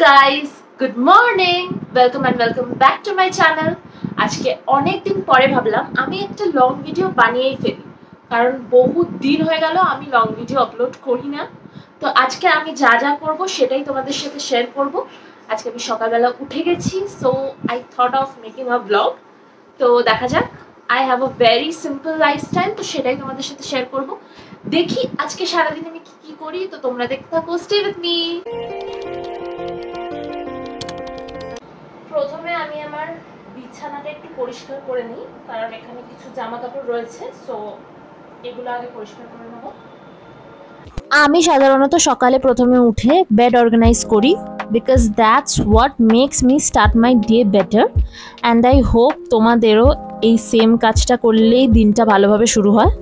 guys, good morning. Welcome and welcome back to my channel. আজকে অনেক দিন পরে ভাবলাম আমি একটা লং ভিডিও বানিয়েই ফেলি, কারণ বহুত দিন হয়ে গেল আমি লং ভিডিও আপলোড করি না। তো আজকে আমি যা যা করব সেটাই তোমাদের সাথে শেয়ার করব। আজকে আমি সকালবেলা উঠে গেছি, so I thought of making a blog. তো দেখা যাক, I have a very simple lifestyle, তো সেটাই তোমাদের সাথে শেয়ার করব। দেখি আজকে সারাদিন আমি কি করি, তো তোমরা দেখতে থাকো, স্টে উইথ মি। প্রথমে আমি আমার বিছানাটা একটু পরিষ্কার করে নিই, কারণ এখানে কিছু জামা কাপড় রয়েছে, সো এগুলো আগে পরিষ্কার করে নেব। আমি সাধারণত সকালে প্রথমে উঠে বেড অর্গানাইজ করি, because that's what makes me start my day better, and I hope তোমাদেরও এই সেম কাজটা করলেই দিনটা ভালোভাবে শুরু হয়।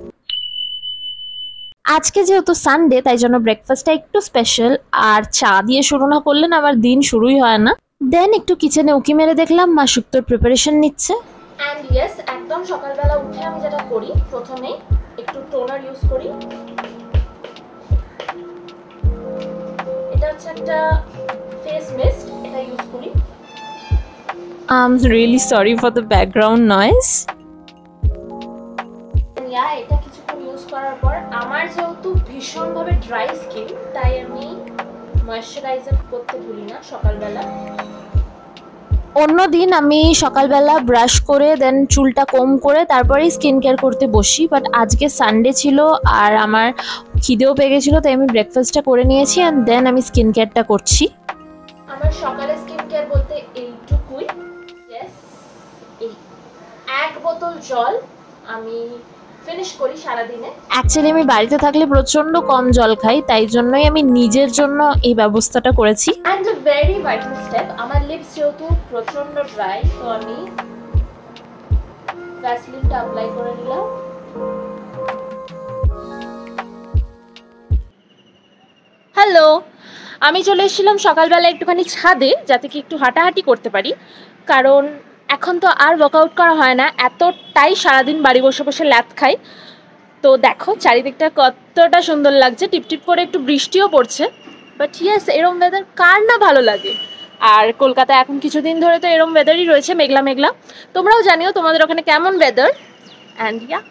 আজকে যেহেতু সানডে, তাই জন্য ব্রেকফাস্টটা একটু স্পেশাল, আর চা দিয়ে শুরু না করলে না আমার দিন শুরুই হয় না। দেন একটু কিচেনে উকি মেরে দেখলাম মা শুক্তোর প্রিপারেশন নিচ্ছে। অ্যান্ড ইয়েস, একদম সকালবেলা উঠে আমি যেটা করি, প্রথমে একটু টোনার ইউজ করি। এটা হচ্ছে একটা ফেস মিস্ট, এটা ইউজ করি। I'm really sorry for the background noise. এটা কিছুক্ষণ ইউজ করার পর, আমার যেহেতু ভীষণভাবে ড্রাই স্কিন, তাই আমি ময়েশ্চারাইজার করতে ভুলি না সকালবেলা। অন্যদিন আমি সকালবেলা ব্রাশ করে দেন চুলটা কম করে তারপরেই স্কিন কেয়ার করতে বসি, বাট আজকে সানডে ছিল আর আমার খিদেও পেয়ে গেছিলো, তাই আমি ব্রেকফাস্টটা করে নিয়েছি অ্যান্ড দেন আমি স্কিন কেয়ারটা করছি। আমার সকালে স্কিন কেয়ার বলতে এইটুকুই। ইয়েস, এই 1 বোতল জল আমি ফিনিশ করি সারাদিনে। অ্যাকচুয়ালি আমি বাড়িতে থাকলে প্রচণ্ড কম জল খাই, তাই জন্যই আমি নিজের জন্য এই ব্যবস্থাটা করেছি। And a very vital step, আমার লিপস যেহেতু প্রচণ্ড ড্রাই, তো আমি ভ্যাসলিনটা অ্যাপ্লাই করে নিলাম। হ্যালো, আমি চলে এসেছিলাম সকালবেলা একটুখানি ছাদে, যাতে কি একটু হাঁটাহাঁটি করতে পারি, কারণ এখন তো আর ওয়ার্কআউট করা হয় না, এতটাই সারাদিন বাড়ি বসে বসে ল্যাদ খাই। তো দেখো চারিদিকটা কতটা সুন্দর লাগছে, টিপটিপ করে একটু বৃষ্টিও পড়ছে। বাট ইয়েস, এরম ওয়েদার কার না ভালো লাগে। আর কলকাতায় এখন কিছুদিন ধরে তো এরম ওয়েদারই রয়েছে, মেঘলা মেঘলা। তোমরাও জানিও তোমাদের ওখানে কেমন ওয়েদার। অ্যান্ড ইয়া,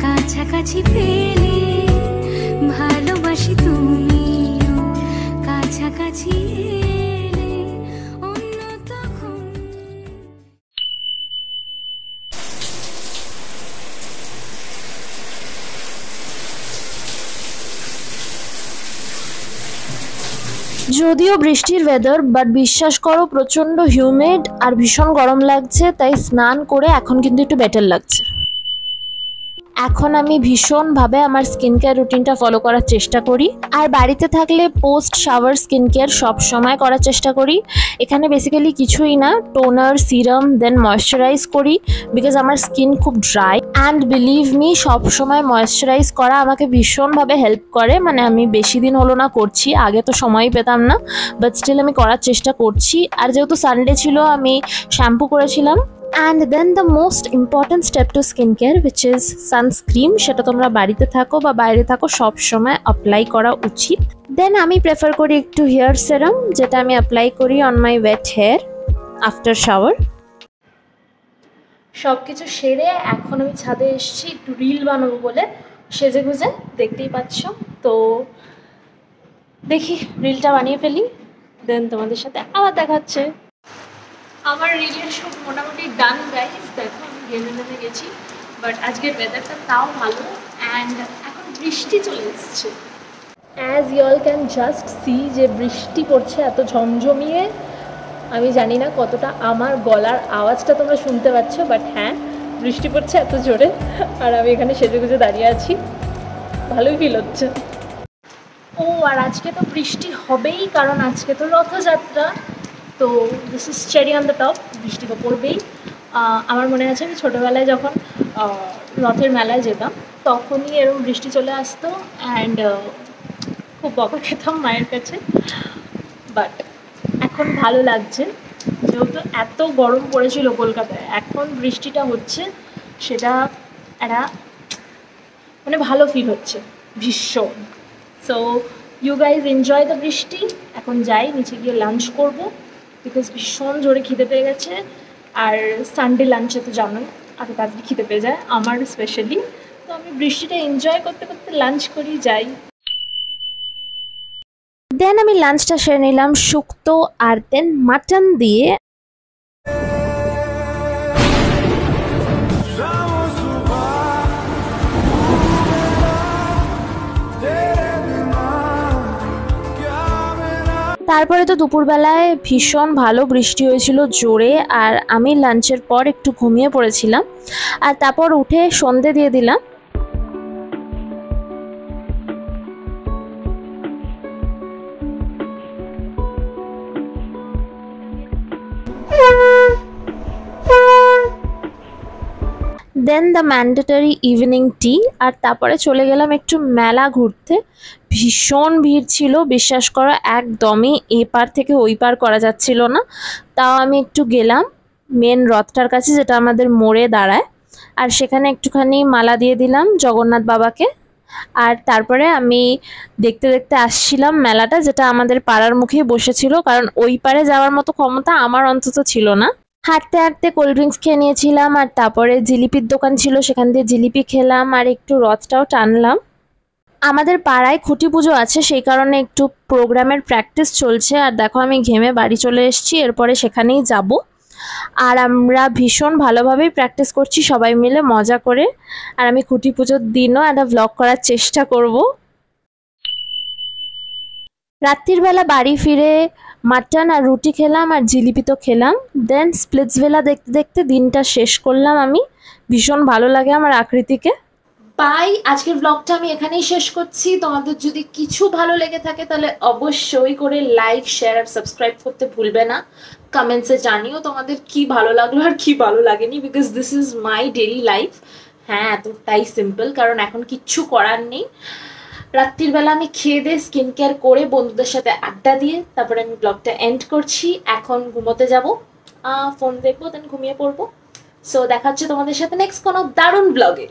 কাছাকাছি পেলে ভালোবাসি, তুমিও কাছাকাছি এলে অন্য তখন। যদিও বৃষ্টির ওয়েদার, বাট বিশ্বাস করো প্রচণ্ড হিউমিড আর ভীষণ গরম লাগছে, তাই স্নান করে এখন কিন্তু একটু বেটার লাগছে। এখন আমি ভীষণভাবে আমার স্কিন কেয়ার রুটিনটা ফলো করার চেষ্টা করি, আর বাড়িতে থাকলে পোস্ট শাওয়ার স্কিন কেয়ার সব সময় করার চেষ্টা করি। এখানে বেসিক্যালি কিছুই না, টোনার, সিরাম, দেন ময়েশ্চারাইজ করি, বিকজ আমার স্কিন খুব ড্রাই, অ্যান্ড বিলিভ মি সব সময় ময়েশ্চারাইজ করা আমাকে ভীষণভাবে হেল্প করে। মানে আমি বেশি দিন হলো না করছি, আগে তো সময়ই পেতাম না, বাট স্টিল আমি করার চেষ্টা করছি। আর যেহেতু সানডে ছিল, আমি শ্যাম্পু করেছিলাম। And then the most important step to skin care, which is sunscreen. সেটা তোমরা বাড়িতে থাকো বা বাইরে থাকো, সব সময় অ্যাপ্লাই করা উচিত। দেন আমি প্রেফার করি একটু হেয়ার সেরাম, যেটা আমি অ্যাপ্লাই করি on my wet hair after shower. সব কিছু সেরে এখন আমি ছাদে এসেছি একটু রিল বানাবো বলে, সেজে গুজে, দেখতেই পাচ্ছ। তো দেখি রিলটা বানিয়ে ফেলি, দেন তোমাদের সাথে আবার দেখা হচ্ছে। আমার রিলের সব মোটামুটি ডান গাইস, দেখো আমি ঘেমে গেছি, বাট আজকের ওয়েদারটা তাও ভালো, অ্যান্ড এখন বৃষ্টি চলে এসছে। As you all can just see যে বৃষ্টি পড়ছে এত ঝমঝমিয়ে। আমি জানি না কতটা আমার গলার আওয়াজটা তোমরা শুনতে পাচ্ছ, বাট হ্যাঁ, বৃষ্টি পড়ছে এত জোরে, আর আমি এখানে সেজে গুজে দাঁড়িয়ে আছি, ভালোই ফিল হচ্ছে। ও, আর আজকে তো বৃষ্টি হবেই, কারণ আজকে তো রথযাত্রা। তো this is cherry on the top, বৃষ্টি তো পড়বেই। আমার মনে আছে আমি ছোটোবেলায় যখন রথের মেলায় যেতাম তখনই এরকম বৃষ্টি চলে আসতো অ্যান্ড খুব বকা খেতাম মায়ের কাছে। বাট এখন ভালো লাগছে, যেহেতু এত গরম পড়েছিল কলকাতায়, এখন বৃষ্টিটা হচ্ছে, সেটা একটা মানে ভালো ফিল হচ্ছে ভীষণ। So you guys enjoy the বৃষ্টি। এখন যাই নিচে গিয়ে লাঞ্চ করব, বিকজ ভীষণ জোরে খিদে পেয়ে গেছে। আর সানডে লাঞ্চে তো জানোই এত তাড়াতাড়ি খিদে পেয়ে যায় আমার স্পেশালি। তো আমি বৃষ্টিটা এনজয় করতে করতে লাঞ্চ করি যাই। দেন আমি লাঞ্চটা সেরে নিলাম শুক্তো আর দেন মাটন দিয়ে। তারপরে তো দুপুরবেলায় ভীষণ ভালো বৃষ্টি হয়েছিল জোরে, আর আমি লাঞ্চের পর একটু ঘুমিয়ে পড়েছিলাম, আর তারপর উঠে সন্ধে দিয়ে দিলাম। দেন দ্য ম্যান্ডেটরি ইভিনিং টি, আর তারপরে চলে গেলাম একটু মেলা ঘুরতে। ভীষণ ভিড় ছিল, বিশ্বাস করো একদমই এপার থেকে ওই পার করা যাচ্ছিল না। তাও আমি একটু গেলাম মেন রথটার কাছে, যেটা আমাদের মোড়ে দাঁড়ায়, আর সেখানে একটুখানি মালা দিয়ে দিলাম জগন্নাথ বাবাকে। আর তারপরে আমি দেখতে দেখতে আসছিলাম মেলাটা, যেটা আমাদের পাড়ার মুখেই বসেছিল, কারণ ওই পারে যাওয়ার মতো ক্ষমতা আমার অন্তত ছিল না। হাঁটতে হাঁটতে কোল্ড ড্রিঙ্কস খেয়ে নিয়েছিলাম, আর তারপরে জিলিপির দোকান ছিল, সেখান দিয়ে জিলিপি খেলাম আর একটু রথটাও টানলাম। আমাদের পাড়ায় খুঁটি পুজো আছে, সেই কারণে একটু প্রোগ্রামের প্র্যাকটিস চলছে। আর দেখো আমি ঘেমে বাড়ি চলে এসেছি, এরপরে সেখানেই যাব। আর আমরা ভীষণ ভালোভাবেই প্র্যাকটিস করছি সবাই মিলে মজা করে। আর আমি খুঁটি পুজোর দিনও একটা ব্লগ করার চেষ্টা করব। রাত্রির বেলা বাড়ি ফিরে মাটন আর রুটি খেলাম আর জিলিপি তো খেলাম। দেন স্প্লিটসভিলা দেখতে দেখতে দিনটা শেষ করলাম আমি। ভীষণ ভালো লাগে আমার আকৃতিকে। বাই, আজকের ব্লগটা আমি এখানেই শেষ করছি। তোমাদের যদি কিছু ভালো লেগে থাকে তাহলে অবশ্যই করে লাইক, শেয়ার আর সাবস্ক্রাইব করতে ভুলবে না। কমেন্টসে জানিও তোমাদের কি ভালো লাগলো আর কি ভালো লাগেনি, because this is my daily life. হ্যাঁ, এতটাই সিম্পল, কারণ এখন কিচ্ছু করার নেই। রাত্রির বেলা আমি খেয়ে দিয়ে স্কিন কেয়ার করে বন্ধুদের সাথে আড্ডা দিয়ে তারপরে আমি ব্লগটা এন্ড করছি। এখন ঘুমোতে যাব, ফোন দেখবো, দেন ঘুমিয়ে পড়বো। সো দেখা হচ্ছে তোমাদের সাথে নেক্সট কোনো দারুণ ব্লগে।